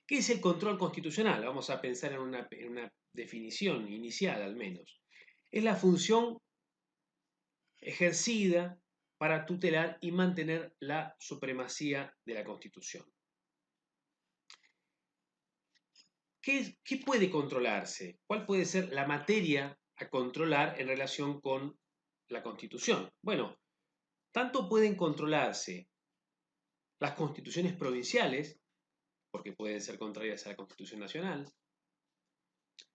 ¿Qué es el control constitucional? Vamos a pensar en una definición inicial al menos. Es la función ejercida para tutelar y mantener la supremacía de la Constitución. ¿Qué puede controlarse? ¿Cuál puede ser la materia a controlar en relación con la Constitución? Bueno, tanto pueden controlarse las constituciones provinciales, porque pueden ser contrarias a la Constitución Nacional,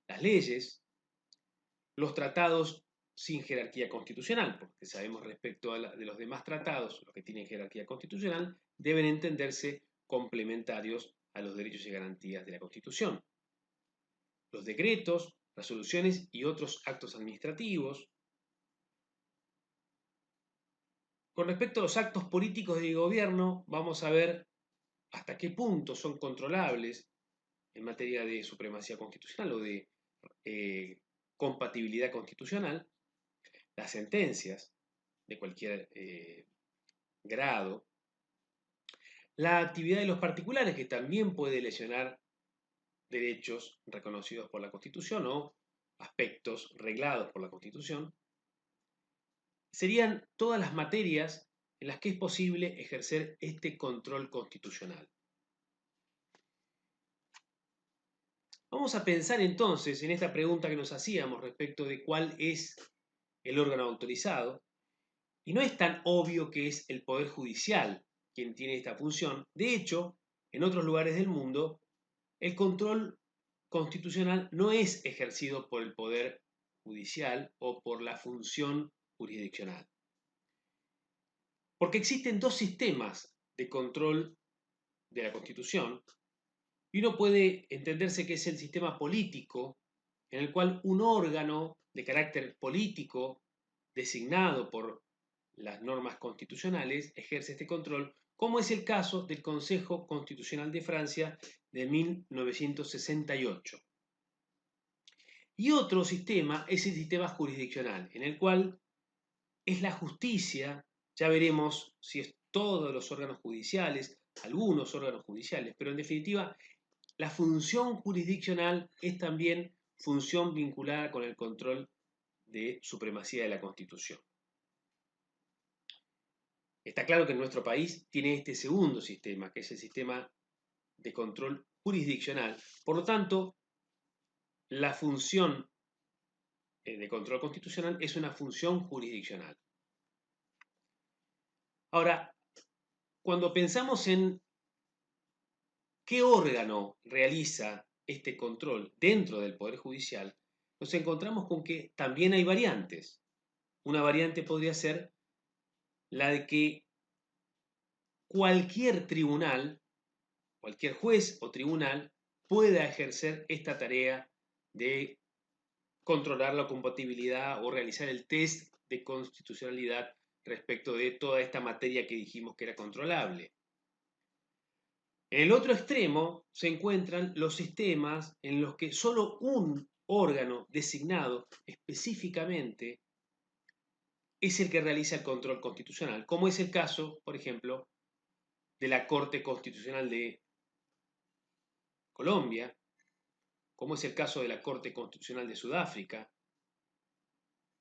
las leyes, los tratados sin jerarquía constitucional, porque sabemos respecto de los demás tratados, los que tienen jerarquía constitucional, deben entenderse complementarios a los derechos y garantías de la Constitución. Los decretos, resoluciones y otros actos administrativos. Con respecto a los actos políticos de gobierno, vamos a ver hasta qué punto son controlables en materia de supremacía constitucional o de compatibilidad constitucional. Las sentencias de cualquier grado. La actividad de los particulares, que también puede lesionar derechos reconocidos por la Constitución o aspectos reglados por la Constitución. Serían todas las materias en las que es posible ejercer este control constitucional. Vamos a pensar entonces en esta pregunta que nos hacíamos respecto de cuál es el órgano autorizado, y no es tan obvio que es el Poder Judicial quien tiene esta función. De hecho, en otros lugares del mundo, el control constitucional no es ejercido por el Poder Judicial o por la función jurisdiccional. Porque existen dos sistemas de control de la Constitución, y uno puede entenderse que es el sistema político, en el cual un órgano de carácter político, designado por las normas constitucionales, ejerce este control, como es el caso del Consejo Constitucional de Francia de 1968. Y otro sistema es el sistema jurisdiccional, en el cual es la justicia, ya veremos si es todos los órganos judiciales, algunos órganos judiciales, pero en definitiva la función jurisdiccional es también función vinculada con el control de supremacía de la Constitución. Está claro que en nuestro país tiene este segundo sistema, que es el sistema de control jurisdiccional. Por lo tanto, la función de control constitucional es una función jurisdiccional. Ahora, cuando pensamos en qué órgano realiza este control dentro del Poder Judicial, nos encontramos con que también hay variantes. Una variante podría ser la de que cualquier tribunal, cualquier juez o tribunal pueda ejercer esta tarea de controlar la compatibilidad o realizar el test de constitucionalidad respecto de toda esta materia que dijimos que era controlable. En el otro extremo se encuentran los sistemas en los que solo un órgano designado específicamente es el que realiza el control constitucional, como es el caso, por ejemplo, de la Corte Constitucional de Colombia, como es el caso de la Corte Constitucional de Sudáfrica,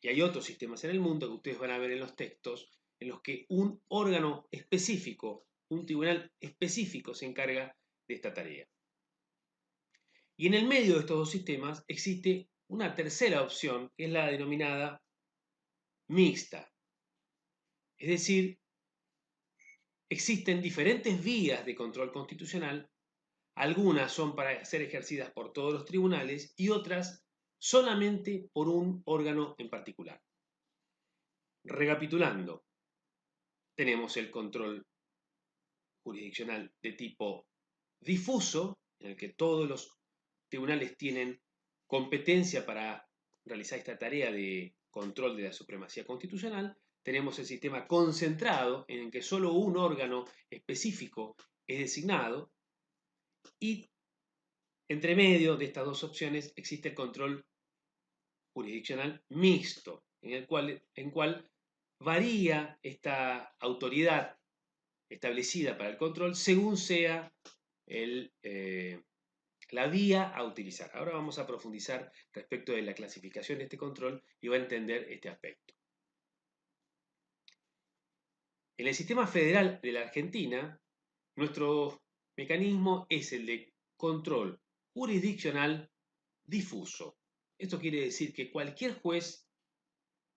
y hay otros sistemas en el mundo que ustedes van a ver en los textos, en los que un órgano específico, un tribunal específico se encarga de esta tarea. Y en el medio de estos dos sistemas existe una tercera opción, que es la denominada mixta. Es decir, existen diferentes vías de control constitucional. Algunas son para ser ejercidas por todos los tribunales y otras solamente por un órgano en particular. Recapitulando, tenemos el control jurisdiccional de tipo difuso, en el que todos los tribunales tienen competencia para realizar esta tarea de control de la supremacía constitucional. Tenemos el sistema concentrado, en el que solo un órgano específico es designado, y entre medio de estas dos opciones existe el control jurisdiccional mixto, en cual varía esta autoridad establecida para el control según sea el la vía a utilizar. Ahora vamos a profundizar respecto de la clasificación de este control y va a entender este aspecto. En el sistema federal de la Argentina, nuestro mecanismo es el de control jurisdiccional difuso. Esto quiere decir que cualquier juez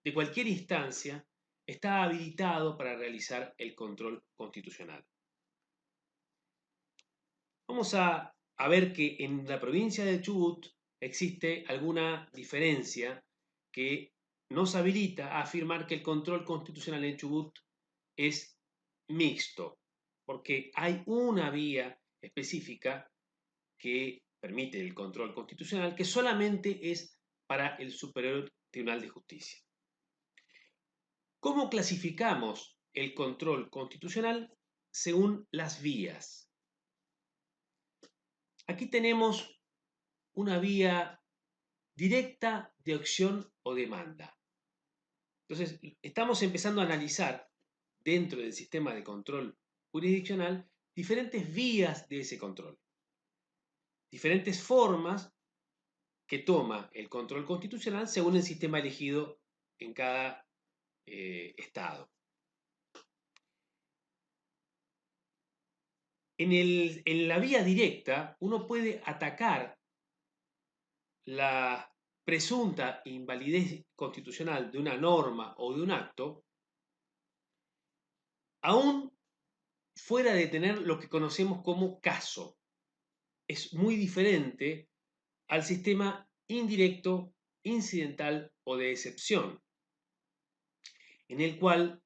de cualquier instancia está habilitado para realizar el control constitucional. Vamos a ver que en la provincia de Chubut existe alguna diferencia que nos habilita a afirmar que el control constitucional en Chubut es mixto, porque hay una vía específica que permite el control constitucional que solamente es para el Superior Tribunal de Justicia. ¿Cómo clasificamos el control constitucional? Según las vías. Aquí tenemos una vía directa de acción o demanda. Entonces, estamos empezando a analizar dentro del sistema de control jurisdiccional diferentes vías de ese control, diferentes formas que toma el control constitucional según el sistema elegido en cada estado. En la vía directa, uno puede atacar la presunta invalidez constitucional de una norma o de un acto, aún fuera de tener lo que conocemos como caso. Es muy diferente al sistema indirecto, incidental o de excepción, en el cual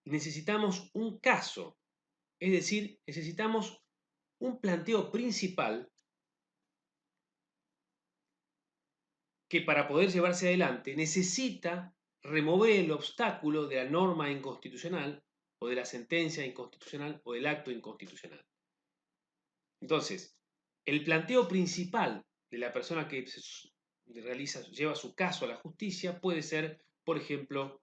necesitamos un caso, es decir, necesitamos un planteo principal que para poder llevarse adelante necesita remover el obstáculo de la norma inconstitucional o de la sentencia inconstitucional o del acto inconstitucional. Entonces, el planteo principal de la persona que lleva su caso a la justicia puede ser, por ejemplo,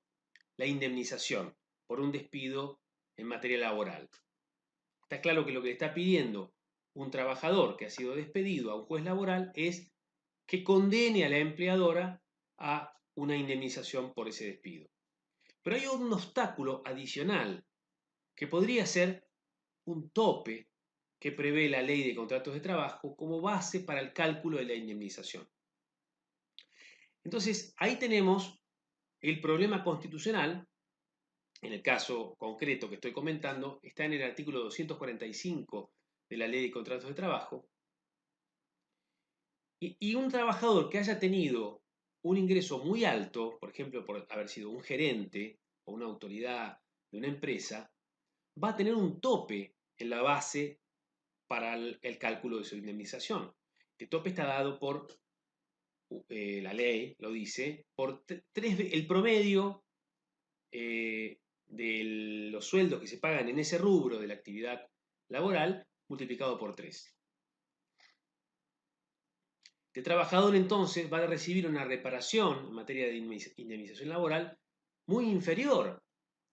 la indemnización por un despido en materia laboral. Está claro que lo que le está pidiendo un trabajador que ha sido despedido a un juez laboral es que condene a la empleadora a una indemnización por ese despido. Pero hay un obstáculo adicional que podría ser un tope que prevé la Ley de Contratos de Trabajo como base para el cálculo de la indemnización. Entonces, ahí tenemos el problema constitucional. En el caso concreto que estoy comentando, está en el artículo 245 de la Ley de Contratos de Trabajo. Y un trabajador que haya tenido un ingreso muy alto, por ejemplo, por haber sido un gerente o una autoridad de una empresa, va a tener un tope en la base para el cálculo de su indemnización. El tope está dado por, la ley lo dice, por el promedio de los sueldos que se pagan en ese rubro de la actividad laboral multiplicado por 3. El trabajador entonces va a recibir una reparación en materia de indemnización laboral muy inferior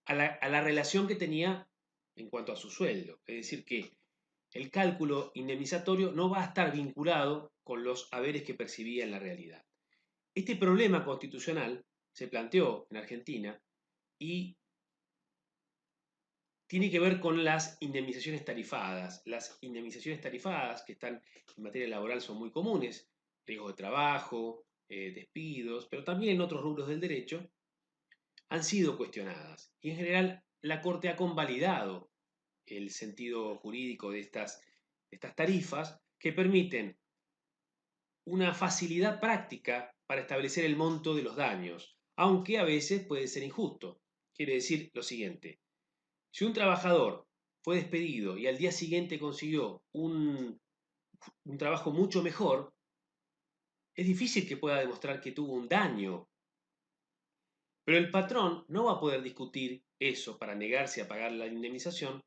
a la relación que tenía en cuanto a su sueldo. Es decir, que el cálculo indemnizatorio no va a estar vinculado con los haberes que percibía en la realidad. Este problema constitucional se planteó en Argentina y tiene que ver con las indemnizaciones tarifadas. Las indemnizaciones tarifadas que están en materia laboral son muy comunes, riesgos de trabajo, despidos, pero también en otros rubros del derecho, han sido cuestionadas. Y en general la Corte ha convalidado el sentido jurídico de estas tarifas que permiten una facilidad práctica para establecer el monto de los daños, aunque a veces puede ser injusto. Quiere decir lo siguiente: si un trabajador fue despedido y al día siguiente consiguió un trabajo mucho mejor, es difícil que pueda demostrar que tuvo un daño. Pero el patrón no va a poder discutir eso para negarse a pagar la indemnización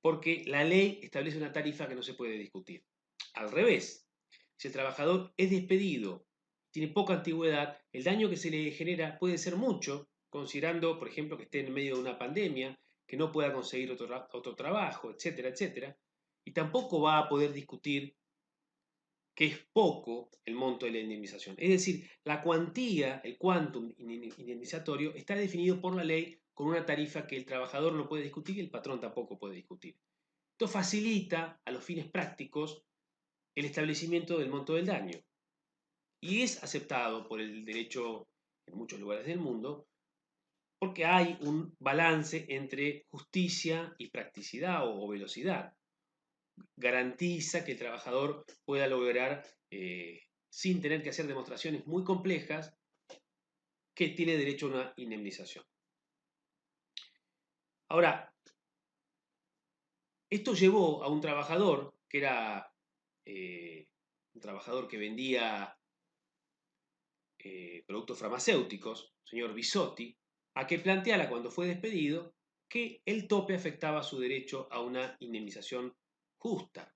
porque la ley establece una tarifa que no se puede discutir. Al revés, si el trabajador es despedido, tiene poca antigüedad, el daño que se le genera puede ser mucho, considerando, por ejemplo, que esté en medio de una pandemia, que no pueda conseguir otro trabajo, etcétera, etcétera. y tampoco va a poder discutir que es poco el monto de la indemnización. Es decir, la cuantía, el quantum indemnizatorio, está definido por la ley con una tarifa que el trabajador no puede discutir y el patrón tampoco puede discutir. Esto facilita, a los fines prácticos, el establecimiento del monto del daño. Y es aceptado por el derecho en muchos lugares del mundo porque hay un balance entre justicia y practicidad o velocidad. Garantiza que el trabajador pueda lograr, sin tener que hacer demostraciones muy complejas, que tiene derecho a una indemnización. Ahora, esto llevó a un trabajador que era un trabajador que vendía productos farmacéuticos, señor Bisotti, a que planteara cuando fue despedido que el tope afectaba su derecho a una indemnización justa,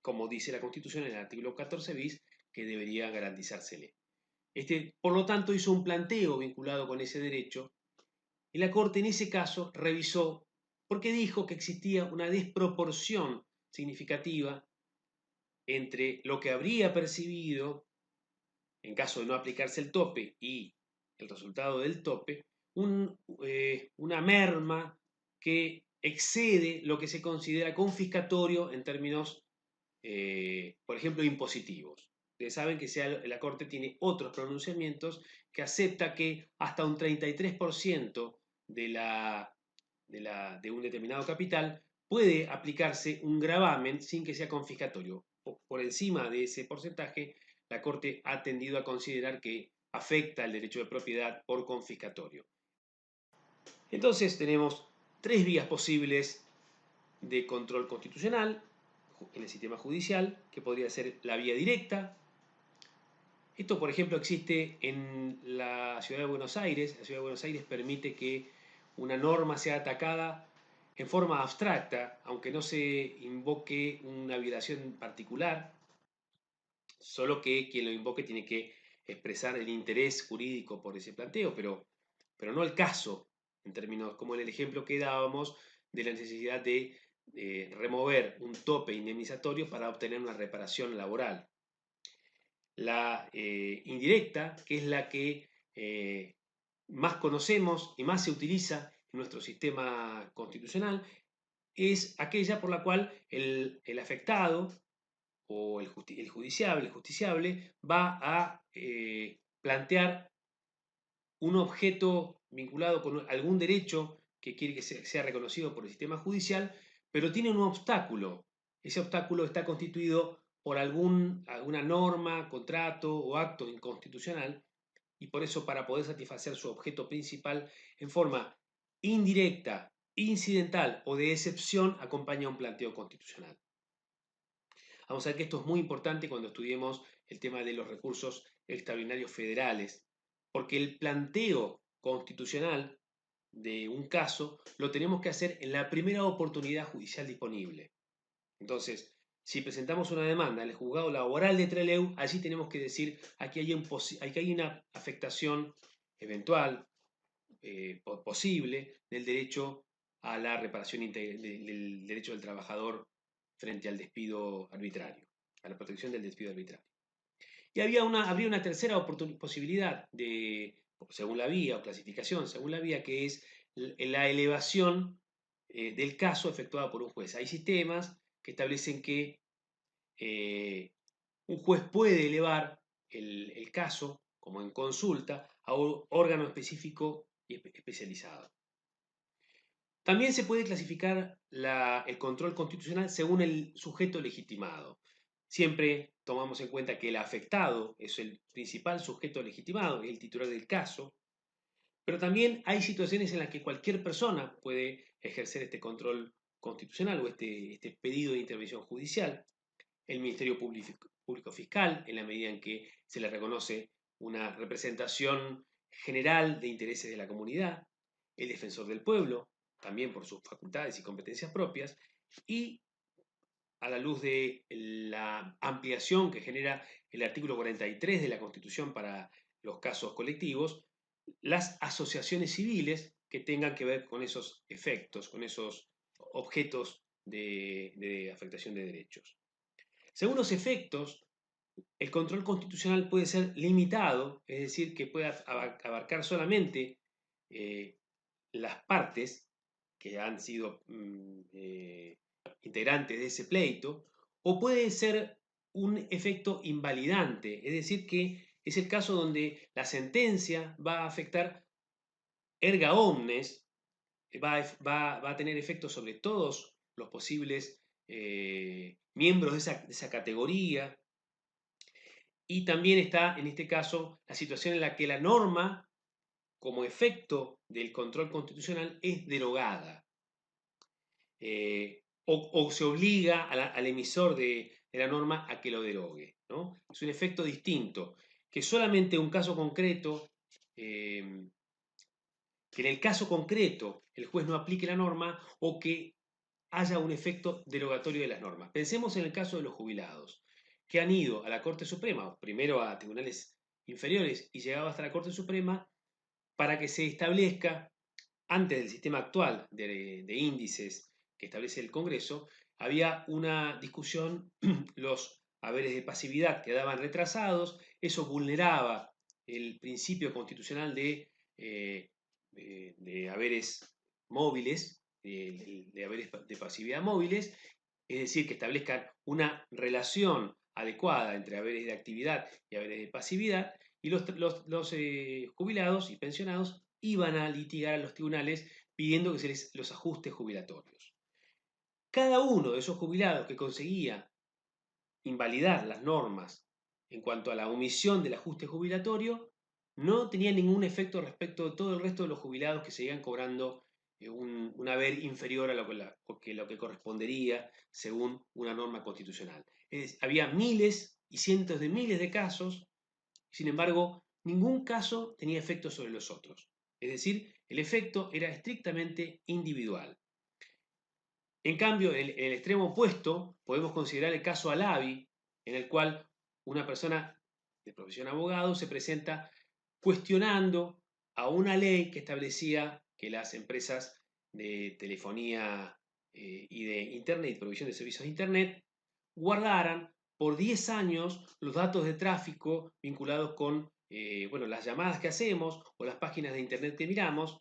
como dice la Constitución en el artículo 14 bis, que debería garantizársele. Por lo tanto, hizo un planteo vinculado con ese derecho y la Corte en ese caso revisó porque dijo que existía una desproporción significativa entre lo que habría percibido en caso de no aplicarse el tope y el resultado del tope, una merma que excede lo que se considera confiscatorio en términos, por ejemplo, impositivos. Ustedes saben que la Corte tiene otros pronunciamientos que acepta que hasta un 33% de un determinado capital puede aplicarse un gravamen sin que sea confiscatorio. Por encima de ese porcentaje, la Corte ha tendido a considerar que afecta el derecho de propiedad por confiscatorio. Entonces tenemos tres vías posibles de control constitucional en el sistema judicial, que podría ser la vía directa. Esto, por ejemplo, existe en la Ciudad de Buenos Aires. La Ciudad de Buenos Aires permite que una norma sea atacada en forma abstracta, aunque no se invoque una violación particular, solo que quien lo invoque tiene que expresar el interés jurídico por ese planteo, pero no el caso, en términos como en el ejemplo que dábamos de la necesidad de remover un tope indemnizatorio para obtener una reparación laboral. La indirecta, que es la que más conocemos y más se utiliza en nuestro sistema constitucional, es aquella por la cual el afectado o el justiciable va a plantear un objeto vinculado con algún derecho que quiere que sea reconocido por el sistema judicial, pero tiene un obstáculo. Ese obstáculo está constituido por alguna norma, contrato o acto inconstitucional, y por eso, para poder satisfacer su objeto principal en forma indirecta, incidental o de excepción, acompaña un planteo constitucional. Vamos a ver que esto es muy importante cuando estudiemos el tema de los recursos extraordinarios federales, porque el planteo constitucional de un caso lo tenemos que hacer en la primera oportunidad judicial disponible. Entonces, si presentamos una demanda en el juzgado laboral de Trelew, allí tenemos que decir aquí hay una afectación eventual, posible, del derecho a la reparación del derecho del trabajador frente al despido arbitrario, a la protección del despido arbitrario. Y habría una tercera posibilidad, según la vía, o clasificación, según la vía, que es la elevación del caso efectuada por un juez. Hay sistemas que establecen que un juez puede elevar el caso, como en consulta, a un órgano específico y especializado. También se puede clasificar el control constitucional según el sujeto legitimado. Siempre tomamos en cuenta que el afectado es el principal sujeto legitimado, es el titular del caso, pero también hay situaciones en las que cualquier persona puede ejercer este control constitucional o este pedido de intervención judicial. El Ministerio Público Fiscal, en la medida en que se le reconoce una representación general de intereses de la comunidad, el Defensor del Pueblo, también por sus facultades y competencias propias, y a la luz de la ampliación que genera el artículo 43 de la Constitución para los casos colectivos, las asociaciones civiles que tengan que ver con esos efectos, con esos objetos de afectación de derechos. Según los efectos, el control constitucional puede ser limitado, es decir, que puede abarcar solamente las partes que han sido integrantes de ese pleito, o puede ser un efecto invalidante, es decir, que es el caso donde la sentencia va a afectar erga omnes, va a tener efectos sobre todos los posibles miembros de esa categoría. Y también está, en este caso, la situación en la que la norma, como efecto del control constitucional, es derogada. O se obliga al emisor de la norma a que lo derogue, ¿no? Es un efecto distinto, que solamente un caso concreto, que en el caso concreto el juez no aplique la norma o que haya un efecto derogatorio de las normas. Pensemos en el caso de los jubilados, que han ido a la Corte Suprema, primero a tribunales inferiores y llegado hasta la Corte Suprema, para que se establezca, antes del sistema actual de índices que establece el Congreso, había una discusión, los haberes de pasividad quedaban retrasados, eso vulneraba el principio constitucional de haberes móviles, de haberes de pasividad móviles, es decir, que establezcan una relación adecuada entre haberes de actividad y haberes de pasividad, y los jubilados y pensionados iban a litigar a los tribunales pidiendo que se les los ajustes jubilatorios. Cada uno de esos jubilados que conseguía invalidar las normas en cuanto a la omisión del ajuste jubilatorio no tenía ningún efecto respecto de todo el resto de los jubilados que seguían cobrando un haber inferior a lo que correspondería según una norma constitucional. Había miles y cientos de miles de casos, sin embargo, ningún caso tenía efecto sobre los otros. Es decir, el efecto era estrictamente individual. En cambio, en el extremo opuesto, podemos considerar el caso Alavi, en el cual una persona de profesión abogado se presenta cuestionando a una ley que establecía que las empresas de telefonía y de Internet, provisión de servicios de Internet, guardaran por 10 años los datos de tráfico vinculados con las llamadas que hacemos o las páginas de Internet que miramos.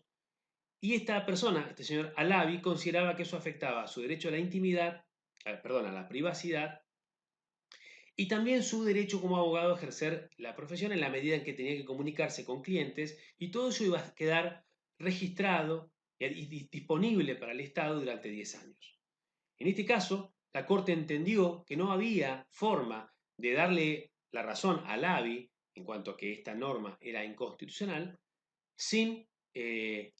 Y esta persona, este señor Alavi, consideraba que eso afectaba su derecho a la intimidad, a la privacidad, y también su derecho como abogado a ejercer la profesión en la medida en que tenía que comunicarse con clientes, y todo eso iba a quedar registrado y disponible para el Estado durante 10 años. En este caso, la Corte entendió que no había forma de darle la razón a Alavi en cuanto a que esta norma era inconstitucional, sin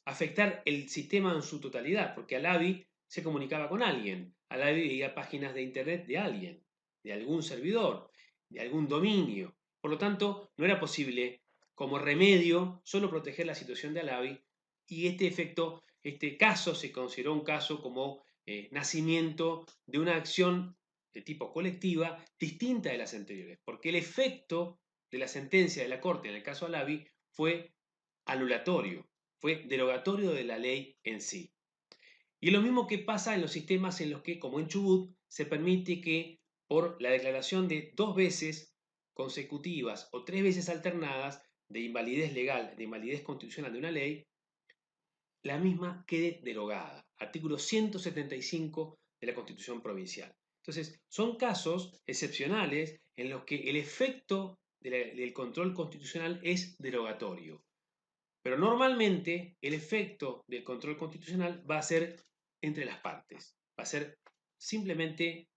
afectar el sistema en su totalidad, porque Alavi se comunicaba con alguien, Alavi veía páginas de Internet de alguien, de algún servidor, de algún dominio. Por lo tanto, no era posible, como remedio, solo proteger la situación de Alavi, y este caso se consideró un caso como nacimiento de una acción de tipo colectiva distinta de las anteriores, porque el efecto de la sentencia de la Corte en el caso Alavi fue anulatorio, fue derogatorio de la ley en sí. Y es lo mismo que pasa en los sistemas en los que, como en Chubut, se permite que por la declaración de 2 veces consecutivas o 3 veces alternadas de invalidez legal, de invalidez constitucional de una ley, la misma quede derogada. Artículo 175 de la Constitución Provincial. Entonces, son casos excepcionales en los que el efecto del control constitucional es derogatorio. Pero normalmente el efecto del control constitucional va a ser entre las partes, va a ser simplemente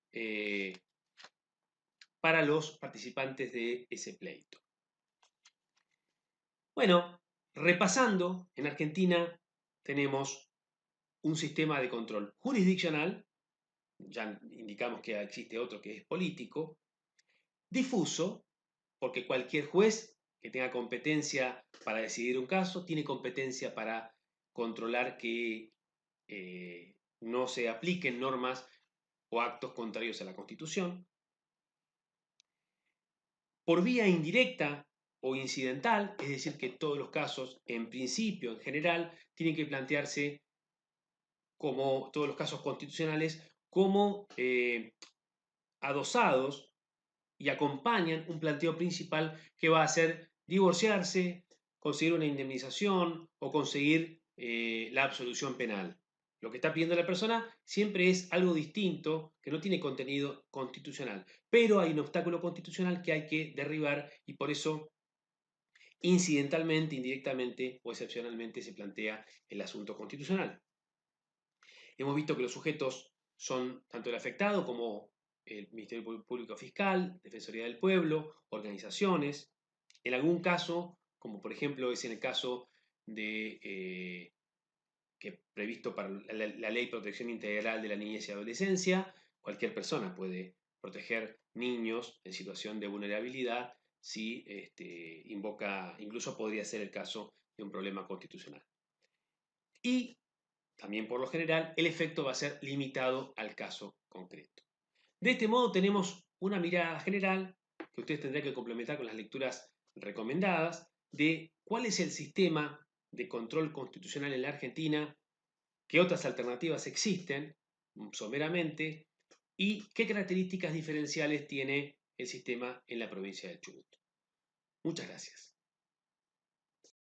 para los participantes de ese pleito. Bueno, repasando, en Argentina tenemos un sistema de control jurisdiccional, ya indicamos que existe otro que es político, difuso, porque cualquier juez que tenga competencia para decidir un caso tiene competencia para controlar que no se apliquen normas o actos contrarios a la Constitución. Por vía indirecta o incidental, es decir, que todos los casos, en principio, en general, tienen que plantearse como todos los casos constitucionales como adosados y acompañan un planteo principal que va a ser divorciarse, conseguir una indemnización o conseguir la absolución penal. Lo que está pidiendo la persona siempre es algo distinto que no tiene contenido constitucional, pero hay un obstáculo constitucional que hay que derribar y por eso incidentalmente, indirectamente o excepcionalmente se plantea el asunto constitucional. Hemos visto que los sujetos son tanto el afectado como el Ministerio Público Fiscal, Defensoría del Pueblo, organizaciones. En algún caso, como por ejemplo es en el caso de que previsto para la Ley de Protección Integral de la Niñez y Adolescencia, cualquier persona puede proteger niños en situación de vulnerabilidad si invoca, incluso podría ser el caso de un problema constitucional. Y también por lo general, el efecto va a ser limitado al caso concreto. De este modo tenemos una mirada general que ustedes tendrán que complementar con las lecturas recomendadas de cuál es el sistema de control constitucional en la Argentina, qué otras alternativas existen, someramente, y qué características diferenciales tiene el sistema en la provincia del Chubut. Muchas gracias.